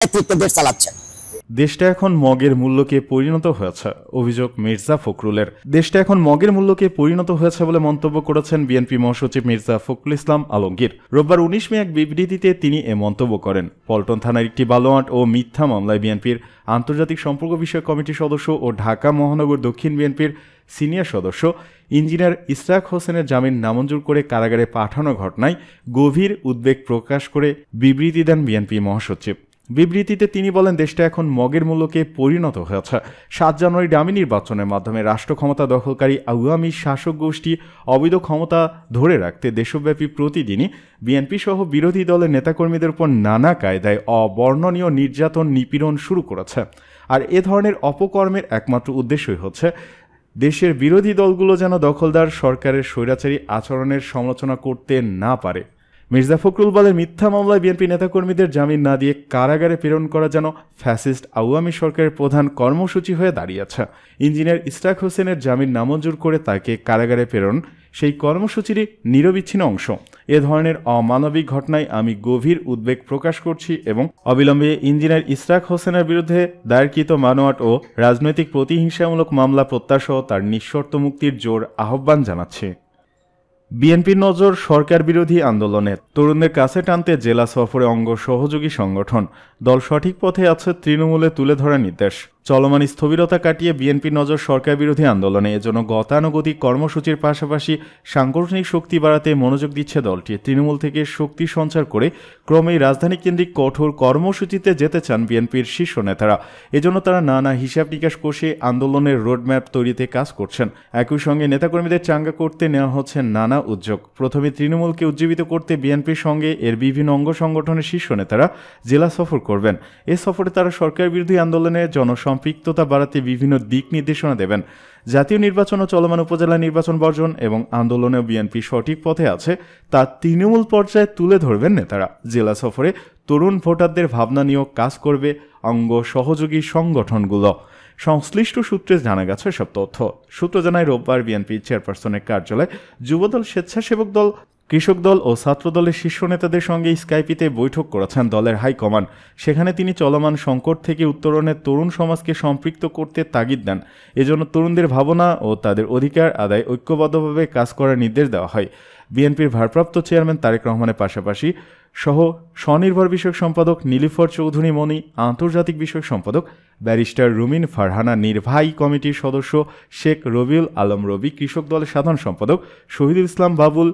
নেতৃত্বে দেশ চালাচ্ছেন। দেশটা এখন মগের মূল্যকে পরিণত হয়েছে, অভিযোগ মির্জা ফখরুলের। দেশটা এখন মগের মূল্যকে পরিণত হয়েছে বলে মন্তব্য করেছেন বিএনপি মহাসচিব মির্জা ফখরুল ইসলাম আলমগীর। রোববার 19 মে এক বিবৃতিতে তিনি এ মন্তব্য করেন। পল্টন থানার একটি বানোয়াট ও মিথ্যা মামলায় বিএনপির আন্তর্জাতিক সম্পর্ক বিষয়ক কমিটির সদস্য ও ঢাকা মহানগর দক্ষিণ বিএনপির সিনিয়র সদস্য ইঞ্জিনিয়ার ইশরাক হোসেনের জামিন নামঞ্জুর করে কারাগারে পাঠানো ঘটনায় গভীর উদ্বেগ প্রকাশ করে বিবৃতি দেন বিএনপি মহাসচিব। বিবৃতিতে তিনি বলেন, দেশটা এখন মগের মূল্যকে পরিণত হয়েছে। 7 জানুয়ারি ডামি নির্বাচনের মাধ্যমে রাষ্ট্র ক্ষমতা দখলকারী আওয়ামী শাসক গোষ্ঠী অবৈধ ক্ষমতা ধরে রাখতে দেশব্যাপী প্রতিদিনই বিএনপি সহ বিরোধী দলের নেতাকর্মীদের উপর নানা কায়দায় অবর্ণনীয় নির্যাতন নিপীড়ন শুরু করেছে। আর এ ধরনের অপকর্মের একমাত্র উদ্দেশ্যই হচ্ছে দেশের বিরোধী দলগুলো যেন দখলদার সরকারের স্বৈরাচারী আচরণের সমালোচনা করতে না পারে। মির্জা ফখরুল বলেন, মিথ্যা মামলায় বিএনপি নেতাকর্মীদের জামিন না দিয়ে কারাগারে প্রেরণ করা যেন ফ্যাসিস্ট আওয়ামী সরকারের প্রধান কর্মসূচি হয়ে দাঁড়িয়েছে। ইঞ্জিনিয়ার ইশরাক হোসেনের জামিন নামঞ্জুর করে তাকে কারাগারে প্রেরণ সেই কর্মসূচিরই নিরবিচ্ছিন্ন অংশ। এ ধরনের অমানবিক ঘটনায় আমি গভীর উদ্বেগ প্রকাশ করছি এবং অবিলম্বে ইঞ্জিনিয়ার ইশরাক হোসেনের বিরুদ্ধে দায়েরকৃত মানওয়াট ও রাজনৈতিক প্রতিহিংসামূলক মামলা প্রত্যাসহ তার নিঃশর্ত মুক্তির জোর আহ্বান জানাচ্ছি। বিএনপির নজর সরকার বিরোধী আন্দোলনে তরুণদের কাছে টানতে জেলা সফরে অঙ্গ সহযোগী সংগঠন। দল সঠিক পথে আছে, তৃণমূলে তুলে ধরার নির্দেশ। চলমান স্থবিরতা কাটিয়ে বিএনপির নজর সরকার বিরোধী আন্দোলনে, এজন্য গতানুগতিক কর্মসূচির পাশাপাশি সাংগঠনিক শক্তি বাড়াতে মনোযোগ দিচ্ছে দলটি। তৃণমূল থেকে শক্তি সঞ্চার করে ক্রমেই রাজধানী কেন্দ্রিক কঠোর কর্মসূচিতে যেতে চান বিএনপির শীর্ষ নেতারা। এজন্য তারা নানা হিসাব নিকাশ কষে আন্দোলনের রোডম্যাপ তৈরিতে কাজ করছেন। একই সঙ্গে নেতাকর্মীদের চাঙ্গা করতে নেওয়া হচ্ছে নানা উদ্যোগ। প্রথমে তৃণমূলকে উজ্জীবিত করতে বিএনপির সঙ্গে এর বিভিন্ন অঙ্গ সংগঠনের শীর্ষ নেতারা জেলা সফর করবেন। এ সফরে তারা সরকার বিরোধী আন্দোলনে জনসম্পৃক্ততা বাড়াতে বিভিন্ন দিক নির্দেশনা দেবেন। জাতীয় নির্বাচন ও চলমান উপজেলা নির্বাচন বর্জন এবং আন্দোলনেও বিএনপি সঠিক পথে আছে তা তৃণমূল পর্যায়ে তুলে ধরবেন নেতারা। জেলা সফরে তরুণ ভোটারদের ভাবনা নিয়েও কাজ করবে অঙ্গ সহযোগী সংগঠনগুলো। সংশ্লিষ্ট সূত্রে জানা গেছে এসব তথ্য। সূত্র জানায়, রোববার বিএনপি চেয়ারপারসনের কার্যালয়ে যুবদল, স্বেচ্ছাসেবক দল, কৃষক দল ও ছাত্র দলের শীর্ষ নেতাদের সঙ্গে স্কাইপিতে বৈঠক করেছেন দলের হাইকমান্ড। সেখানে তিনি চলমান সংকট থেকে উত্তরণে তরুণ সমাজকে সম্পৃক্ত করতে তাগিদ দেন। এজন্য তরুণদের ভাবনা ও তাদের অধিকার আদায় ঐক্যবদ্ধভাবে কাজ করার নির্দেশ দেওয়া হয়। বিএনপির ভারপ্রাপ্ত চেয়ারম্যান তারেক রহমানের পাশাপাশি স্বনির্ভর বিষয়ক সম্পাদক নীলিফর চৌধুরী মনি, আন্তর্জাতিক বিষয়ক সম্পাদক ব্যারিস্টার রুমিন ফারহানা, নির্বাহী কমিটির সদস্য শেখ রবিউল আলম রবি, কৃষক দলের সাধারণ সম্পাদক শহীদুল ইসলাম বাবুল,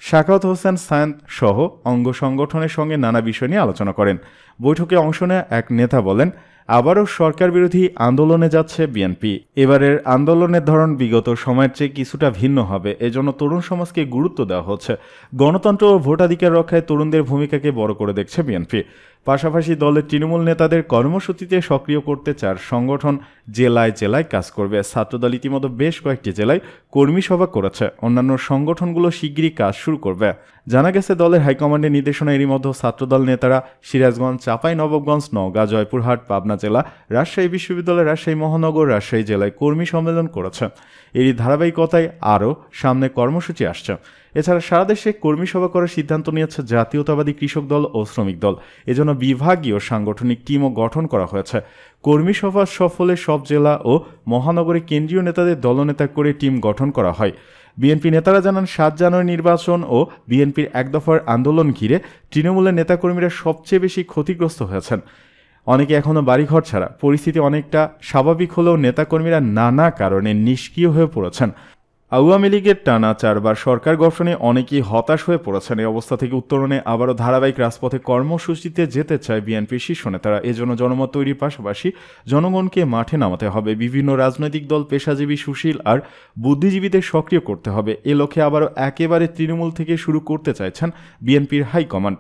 শাকাওয়াত হোসেন সায়েন্ত সহ অঙ্গ সংগঠনের সঙ্গে নানা বিষয় নিয়ে আলোচনা করেন। বৈঠকে অংশ নেয়া এক নেতা বলেন, আবারও সরকার বিরোধী আন্দোলনে যাচ্ছে বিএনপি। এবারের আন্দোলনের ধরন বিগত সময়ের চেয়ে কিছুটা ভিন্ন হবে। এজন্য তরুণ সমাজকে গুরুত্ব দেওয়া হচ্ছে। গণতন্ত্র ও ভোটাধিকার রক্ষায় তরুণদের ভূমিকাকে বড় করে দেখছে বিএনপি। পাশাপাশি দলের তৃণমূল নেতাদের কর্মসূচিতে সক্রিয় করতে 4 সংগঠন জেলায় জেলায় কাজ করবে। ছাত্রদল ইতিমধ্যে বেশ কয়েকটি জেলায় কর্মী সভা করেছে। অন্যান্য সংগঠনগুলো শিগগিরই কাজ শুরু করবে। জানা গেছে, দলের হাইকমান্ডের নির্দেশনা এরই মধ্যে ছাত্রদল নেতারা সিরাজগঞ্জ, চাঁপাইনবাবগঞ্জ, নওগাঁ, জয়পুরহাট, পাবনা জেলা, রাজশাহী বিশ্ববিদ্যালয়, রাজশাহী মহানগর, রাজশাহী জেলায় কর্মী সম্মেলন করেছে। এরই ধারাবাহিকতায় আরও সামনে কর্মসূচি আসছে। এছাড়া সারা দেশে কর্মী সভা করার সিদ্ধান্ত নিয়েছে জাতীয়তাবাদী কৃষক দল ও শ্রমিক দল। এজন্য বিভাগীয় সাংগঠনিক টিমও গঠন করা হয়েছে। কর্মী সভা সফলে সব জেলা ও মহানগরে কেন্দ্রীয় নেতাদের দলনেতা করে টিম গঠন করা হয়। বিএনপি নেতারা জানান, 7 জানুয়ারি নির্বাচন ও বিএনপির এক দফার আন্দোলন ঘিরে তৃণমূলের নেতাকর্মীরা সবচেয়ে বেশি ক্ষতিগ্রস্ত হয়েছেন। অনেকে এখনও বাড়িঘর ছাড়া। পরিস্থিতি অনেকটা স্বাভাবিক হলেও নেতাকর্মীরা নানা কারণে নিষ্ক্রিয় হয়ে পড়েছেন। আওয়ামী লীগের টানা 4 বার সরকার গঠনে অনেকেই হতাশ হয়ে পড়েছেন। এই অবস্থা থেকে উত্তরণে আবারও ধারাবাহিক রাজপথে কর্মসূচিতে যেতে চায় বিএনপির শীর্ষ নেতারা। এজন্য জনমত তৈরির পাশাপাশি জনগণকে মাঠে নামাতে হবে। বিভিন্ন রাজনৈতিক দল, পেশাজীবী, সুশীল আর বুদ্ধিজীবীদের সক্রিয় করতে হবে। এ লক্ষ্যে আবারও একেবারে তৃণমূল থেকে শুরু করতে চাইছেন বিএনপির হাইকমান্ড।